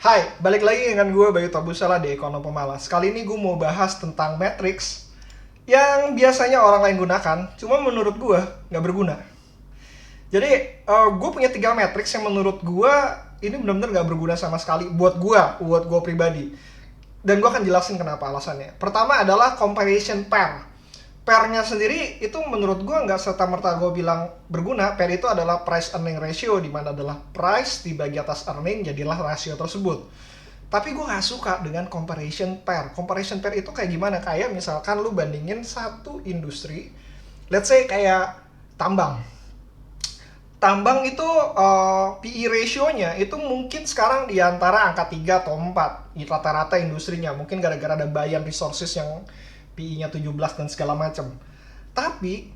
Hai, balik lagi dengan gue Bayu Tabusala di Ekonom Pemalas. Kali ini gue mau bahas tentang matrix yang biasanya orang lain gunakan, cuma menurut gue nggak berguna. Jadi, gue punya 3 matrix yang menurut gue ini benar-benar nggak berguna sama sekali buat gue pribadi. Dan gue akan jelasin kenapa alasannya. Pertama adalah comparison pair. Pair-nya sendiri itu menurut gue nggak serta-merta gue bilang berguna. Pair itu adalah price earning ratio, di mana adalah price dibagi atas earning, jadilah rasio tersebut. Tapi gue nggak suka dengan comparison pair. Comparison pair itu kayak gimana? Kayak misalkan lu bandingin satu industri, let's say kayak tambang. Tambang itu PE ratio-nya itu mungkin sekarang di antara angka 3 atau 4 di rata-rata industrinya. Mungkin gara-gara ada Bayan Resources yang PE-nya 17 dan segala macam. Tapi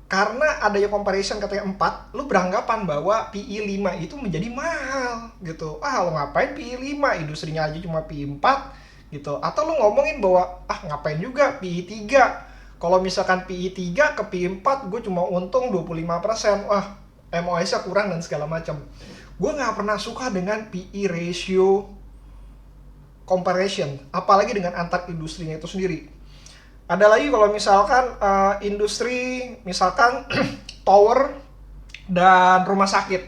karena adanya comparison katanya 4, lu beranggapan bahwa PE 5 itu menjadi mahal gitu. Lo ngapain PE 5? Industrinya aja cuma PE 4 gitu. Atau lu ngomongin bahwa ngapain juga PE 3? Kalau misalkan PE 3 ke PE 4 gue cuma untung 25%. MOS-nya kurang dan segala macam. Gue nggak pernah suka dengan PE ratio comparison, apalagi dengan antar industrinya itu sendiri. Ada lagi kalau misalkan industri, misalkan tower dan rumah sakit.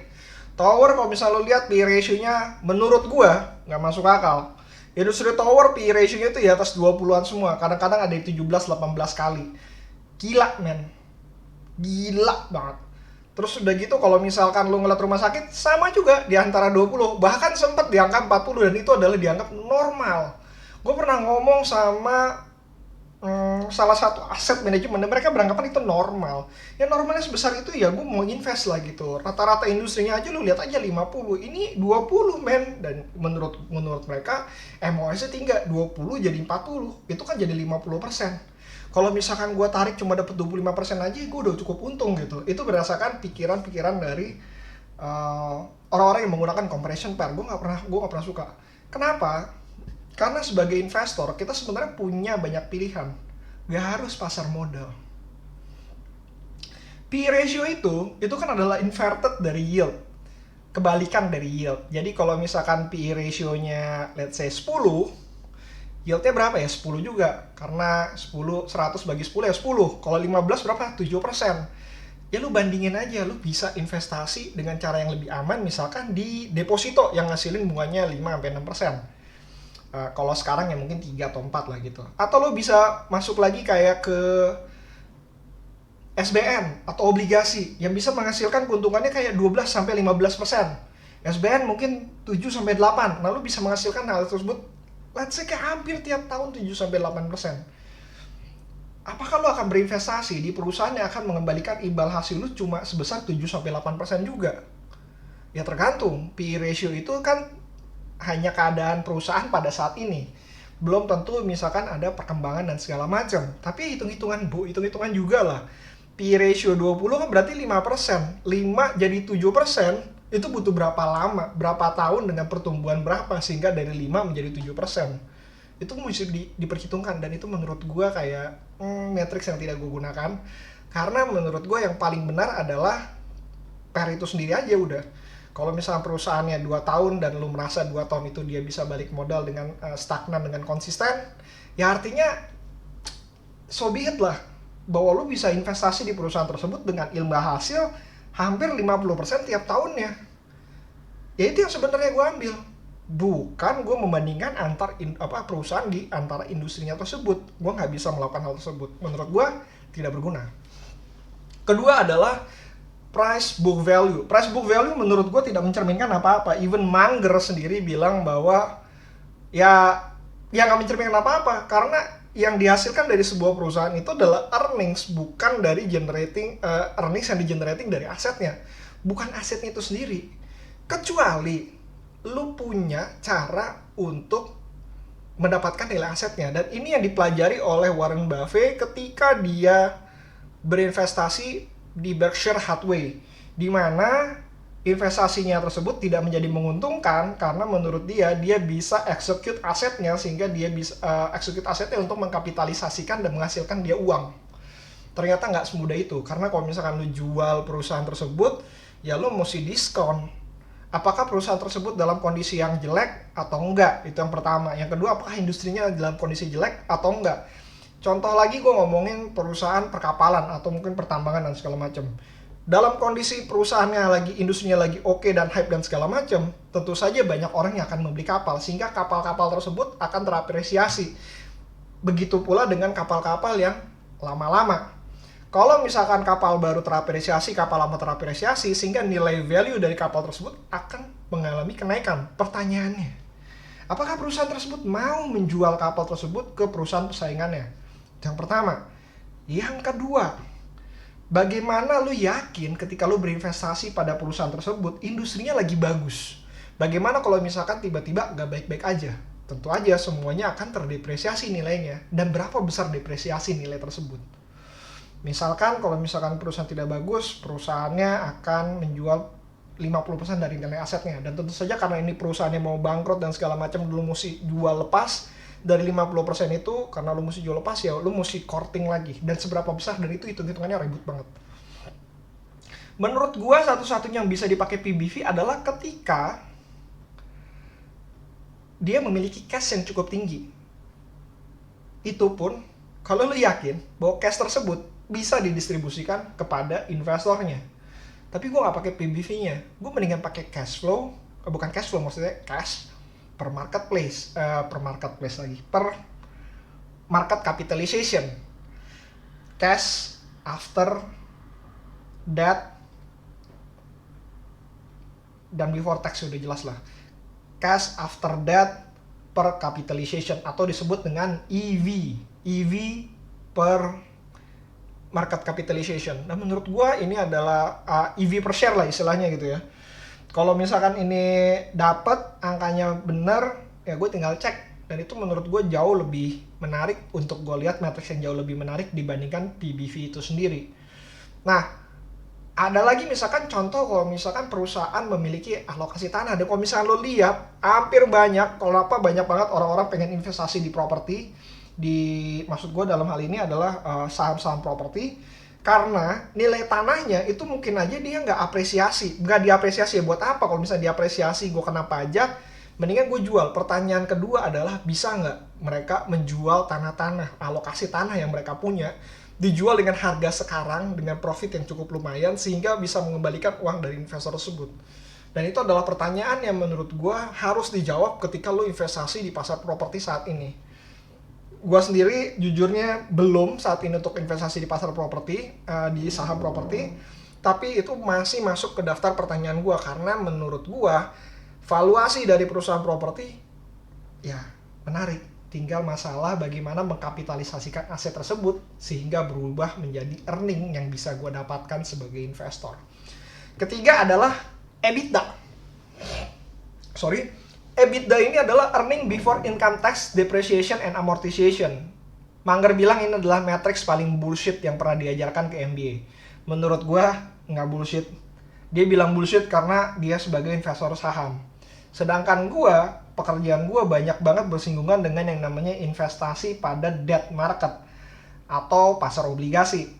Tower kalau misalnya lo lihat PE ratio-nya menurut gua nggak masuk akal. Industri tower PE ratio-nya itu di atas 20-an semua. Kadang-kadang ada yang 17-18 kali. Gila men. Gila banget. Terus udah gitu kalau misalkan lo ngeliat rumah sakit sama juga di antara 20, bahkan sempat di angka 40 dan itu adalah dianggap normal. Gue pernah ngomong sama salah satu aset manajemen dan mereka beranggapan itu normal. Ya normalnya sebesar itu ya gue mau invest lah gitu. Rata-rata industrinya aja lu lihat aja 50, ini 20 men, dan menurut mereka MOS-nya tinggal 20 jadi 40. Itu kan jadi 50%. Kalau misalkan gue tarik cuma dapat 25% aja, gue udah cukup untung gitu. Itu berdasarkan pikiran-pikiran dari orang-orang yang menggunakan comparison pair. Gue nggak pernah suka. Kenapa? Karena sebagai investor kita sebenarnya punya banyak pilihan. Gak harus pasar modal. P/E ratio itu kan adalah inverted dari yield. Kebalikan dari yield. Jadi kalau misalkan P/E ratio-nya let's say 10, yieldnya berapa ya? 10 juga. Karena 100 bagi 10 ya 10. Kalau 15 berapa? 7%. Ya lu bandingin aja, lu bisa investasi dengan cara yang lebih aman, misalkan di deposito yang ngasilin bunganya 5-6%. Kalau sekarang ya mungkin 3 atau 4 lah gitu. Atau lo bisa masuk lagi kayak ke SBN atau obligasi yang bisa menghasilkan keuntungannya kayak 12-15%. SBN mungkin 7-8. Nah lo bisa menghasilkan hal tersebut let's say kayak hampir tiap tahun 7-8%. Apakah lo akan berinvestasi di perusahaan yang akan mengembalikan imbal hasil lo cuma sebesar 7-8% juga? Ya tergantung. P/E ratio itu kan hanya keadaan perusahaan pada saat ini. Belum tentu misalkan ada perkembangan dan segala macam. Tapi hitung-hitungan juga lah. P/E ratio 20 kan berarti 5%. 5 jadi 7%, itu butuh berapa lama, berapa tahun dengan pertumbuhan berapa sehingga dari 5 menjadi 7%. Itu mesti diperhitungkan, dan itu menurut gue kayak matrix yang tidak gue gunakan. Karena menurut gue yang paling benar adalah pair itu sendiri aja udah. Kalau misalnya perusahaannya 2 tahun dan lu merasa 2 tahun itu dia bisa balik modal dengan stagnan, dengan konsisten, ya artinya so be it lah, bahwa lu bisa investasi di perusahaan tersebut dengan imbal hasil hampir 50% tiap tahunnya. Ya itu yang sebenarnya gue ambil. Bukan gue membandingkan perusahaan di antara industrinya tersebut. Gue nggak bisa melakukan hal tersebut. Menurut gue tidak berguna. Kedua adalah price book value. Price book value menurut gue tidak mencerminkan apa-apa. Even Munger sendiri bilang bahwa ya nggak mencerminkan apa-apa, karena yang dihasilkan dari sebuah perusahaan itu adalah earnings, bukan dari earnings yang di-generating dari asetnya, bukan asetnya itu sendiri. Kecuali lu punya cara untuk mendapatkan nilai asetnya, dan ini yang dipelajari oleh Warren Buffett ketika dia berinvestasi di Berkshire Hathaway, di mana investasinya tersebut tidak menjadi menguntungkan karena menurut dia bisa execute asetnya, sehingga dia bisa execute asetnya untuk mengkapitalisasikan dan menghasilkan dia uang. Ternyata nggak semudah itu, karena kalau misalkan lu jual perusahaan tersebut, ya lu mesti diskon. Apakah perusahaan tersebut dalam kondisi yang jelek atau enggak? Itu yang pertama. Yang kedua, apakah industrinya dalam kondisi jelek atau enggak? Contoh lagi gue ngomongin perusahaan perkapalan atau mungkin pertambangan dan segala macam. Dalam kondisi perusahaannya lagi, industrinya lagi oke dan hype dan segala macam, tentu saja banyak orang yang akan membeli kapal, sehingga kapal-kapal tersebut akan terapresiasi. Begitu pula dengan kapal-kapal yang lama-lama. Kalau misalkan kapal baru terapresiasi, kapal lama terapresiasi, sehingga nilai value dari kapal tersebut akan mengalami kenaikan. Pertanyaannya, apakah perusahaan tersebut mau menjual kapal tersebut ke perusahaan pesaingannya? Yang pertama. Yang kedua, bagaimana lu yakin ketika lu berinvestasi pada perusahaan tersebut, industrinya lagi bagus? Bagaimana kalau misalkan tiba-tiba gak baik-baik aja? Tentu aja semuanya akan terdepresiasi nilainya. Dan berapa besar depresiasi nilai tersebut? Misalkan kalau misalkan perusahaan tidak bagus, perusahaannya akan menjual 50% dari nilai asetnya. Dan tentu saja karena ini perusahaannya mau bangkrut dan segala macam, lu mesti jual lepas dari 50% itu. Karena lu mesti jual lepas, ya lu mesti courting lagi. Dan seberapa besar, dan itu hitung-hitungannya ribut banget. Menurut gua satu-satunya yang bisa dipakai PBV adalah ketika dia memiliki cash yang cukup tinggi. Itu pun kalau lu yakin bahwa cash tersebut bisa didistribusikan kepada investornya. Tapi gue nggak pakai PBV-nya, gue mendingan pakai cash flow, bukan cash flow maksudnya cash per marketplace, per market capitalization, cash after debt dan before tax sudah jelas lah, cash after debt per capitalization atau disebut dengan EV per market capitalization. Nah menurut gua ini adalah EV per share lah istilahnya gitu ya. Kalau misalkan ini dapat angkanya benar, ya gue tinggal cek. Dan itu menurut gue jauh lebih menarik untuk gue lihat, matriks yang jauh lebih menarik dibandingkan PBV itu sendiri. Nah, ada lagi misalkan contoh kalau misalkan perusahaan memiliki alokasi tanah. Dan kalau misalkan lo lihat, hampir banyak, kalau banyak banget orang-orang pengen investasi di properti. Maksud gue dalam hal ini adalah saham-saham properti, karena nilai tanahnya itu mungkin aja dia nggak diapresiasi. Buat apa kalau misalnya diapresiasi, gue kena pajak, mendingan gue jual. Pertanyaan kedua adalah, bisa nggak mereka menjual tanah-tanah, alokasi tanah yang mereka punya, dijual dengan harga sekarang dengan profit yang cukup lumayan, sehingga bisa mengembalikan uang dari investor tersebut. Dan itu adalah pertanyaan yang menurut gue harus dijawab ketika lo investasi di pasar properti saat ini. Gue sendiri jujurnya belum saat ini untuk investasi di pasar properti, di saham properti, tapi itu masih masuk ke daftar pertanyaan gue, karena menurut gue valuasi dari perusahaan properti ya menarik, tinggal masalah bagaimana mengkapitalisasikan aset tersebut sehingga berubah menjadi earning yang bisa gue dapatkan sebagai investor. Ketiga adalah EBITDA ini adalah earning before income tax, depreciation, and amortization. Mangger bilang ini adalah matriks paling bullshit yang pernah diajarkan ke MBA. Menurut gue, nggak bullshit. Dia bilang bullshit karena dia sebagai investor saham. Sedangkan gue, pekerjaan gue banyak banget bersinggungan dengan yang namanya investasi pada debt market atau pasar obligasi.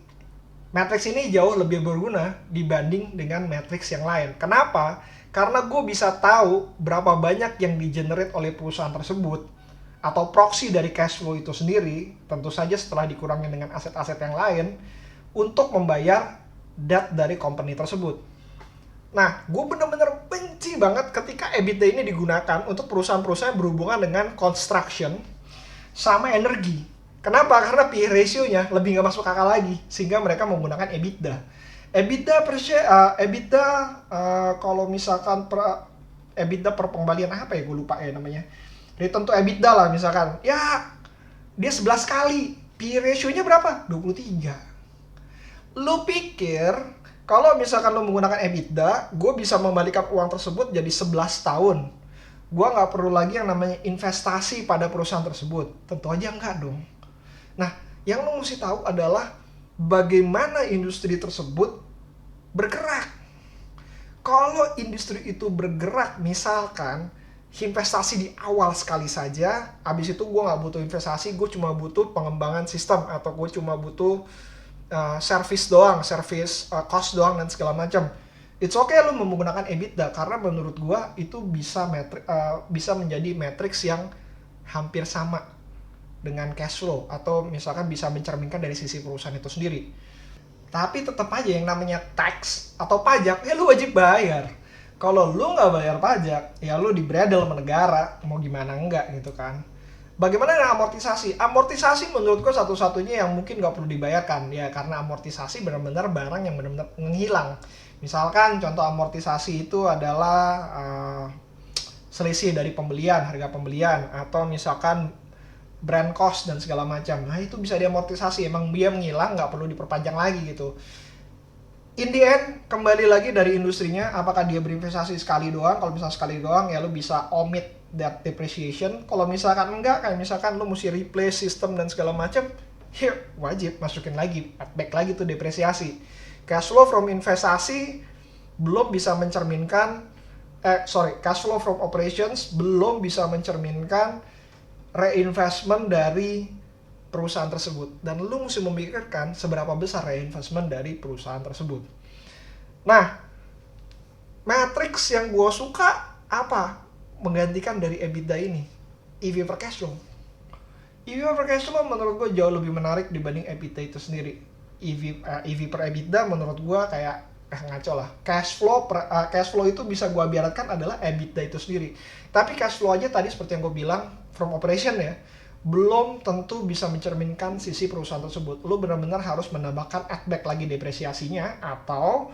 Matriks ini jauh lebih berguna dibanding dengan matriks yang lain. Kenapa? Karena gue bisa tahu berapa banyak yang di-generate oleh perusahaan tersebut atau proxy dari cash flow itu sendiri, tentu saja setelah dikurangi dengan aset-aset yang lain, untuk membayar debt dari company tersebut. Nah, gue bener-bener benci banget ketika EBITDA ini digunakan untuk perusahaan-perusahaan yang berhubungan dengan construction sama energi. Kenapa? Karena PE ratio-nya lebih nggak masuk akal lagi, sehingga mereka menggunakan EBITDA. Kalau misalkan EBITDA per pengembalian apa ya, gue lupa ya namanya. Return to EBITDA lah misalkan. Ya, dia 11 kali. PE ratio-nya berapa? 23. Lu pikir kalau misalkan lu menggunakan EBITDA, gue bisa membalikan uang tersebut jadi 11 tahun. Gue nggak perlu lagi yang namanya investasi pada perusahaan tersebut. Tentu aja enggak dong. Nah, yang lu mesti tahu adalah bagaimana industri tersebut bergerak. Kalau industri itu bergerak, misalkan investasi di awal sekali saja, habis itu gue nggak butuh investasi, gue cuma butuh pengembangan sistem, atau gue cuma butuh service cost doang dan segala macam. It's okay lu menggunakan EBITDA karena menurut gua itu bisa menjadi matriks yang hampir sama dengan cash flow atau misalkan bisa mencerminkan dari sisi perusahaan itu sendiri. Tapi tetap aja yang namanya tax atau pajak ya lu wajib bayar. Kalau lu nggak bayar pajak ya lu dibredel sama negara, mau gimana enggak gitu kan. Bagaimana dengan amortisasi? Amortisasi menurut gue satu-satunya yang mungkin nggak perlu dibayarkan ya, karena amortisasi benar-benar barang yang benar-benar menghilang. Misalkan contoh amortisasi itu adalah selisih dari pembelian, harga pembelian, atau misalkan brand cost dan segala macam. Nah itu bisa diamortisasi, emang dia menghilang, nggak perlu diperpanjang lagi gitu. In the end, kembali lagi dari industrinya, apakah dia berinvestasi sekali doang? Kalau misalnya sekali doang, ya lu bisa omit that depreciation. Kalau misalkan enggak, kayak misalkan lu mesti replace sistem dan segala macam, ya wajib masukin lagi, add back lagi tuh depresiasi. Cash flow from investasi belum bisa mencerminkan, cash flow from operations belum bisa mencerminkan reinvestment dari perusahaan tersebut, dan lu mesti memikirkan seberapa besar reinvestment dari perusahaan tersebut. Nah, matriks yang gue suka apa menggantikan dari EBITDA ini? EV per cash flow. EV per cash flow menurut gue jauh lebih menarik dibanding EBITDA itu sendiri. EV per EBITDA menurut gue kayak ngaco lah. Cash flow itu bisa gue biarkan adalah EBITDA itu sendiri. Tapi cash flow aja tadi seperti yang gue bilang from operation ya, belum tentu bisa mencerminkan sisi perusahaan tersebut. Lu benar-benar harus menambahkan add back lagi depresiasinya, atau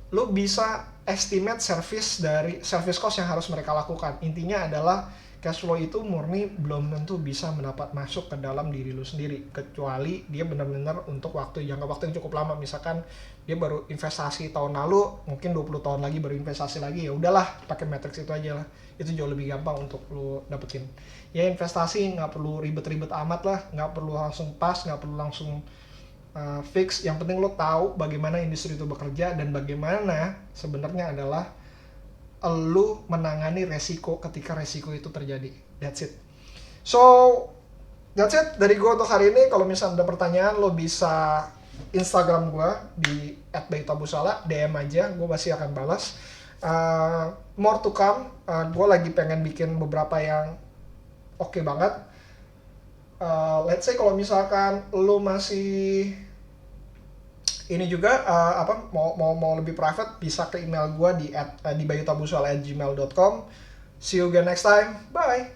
lu bisa estimate service cost yang harus mereka lakukan. Intinya adalah cash flow itu murni belum tentu bisa mendapat masuk ke dalam diri lu sendiri, kecuali dia benar-benar untuk jangka waktu yang cukup lama. Misalkan dia baru investasi tahun lalu, mungkin 20 tahun lagi baru investasi lagi, ya udahlah pakai matriks itu aja lah. Itu jauh lebih gampang untuk lu dapetin. Ya investasi nggak perlu ribet-ribet amat lah, nggak perlu langsung pas, nggak perlu langsung fix. Yang penting lo tahu bagaimana industri itu bekerja dan bagaimana sebenarnya adalah lo menangani resiko ketika resiko itu terjadi. That's it. So that's it dari gue untuk hari ini. Kalau misalnya ada pertanyaan, lo bisa Instagram gue di @bayutabusala, DM aja, gue pasti akan balas. More to come. Gue lagi pengen bikin beberapa yang oke banget. Let's say kalau misalkan lo masih ini juga mau lebih private, bisa ke email gue di bayutabusala@gmail.com. See you again next time. Bye.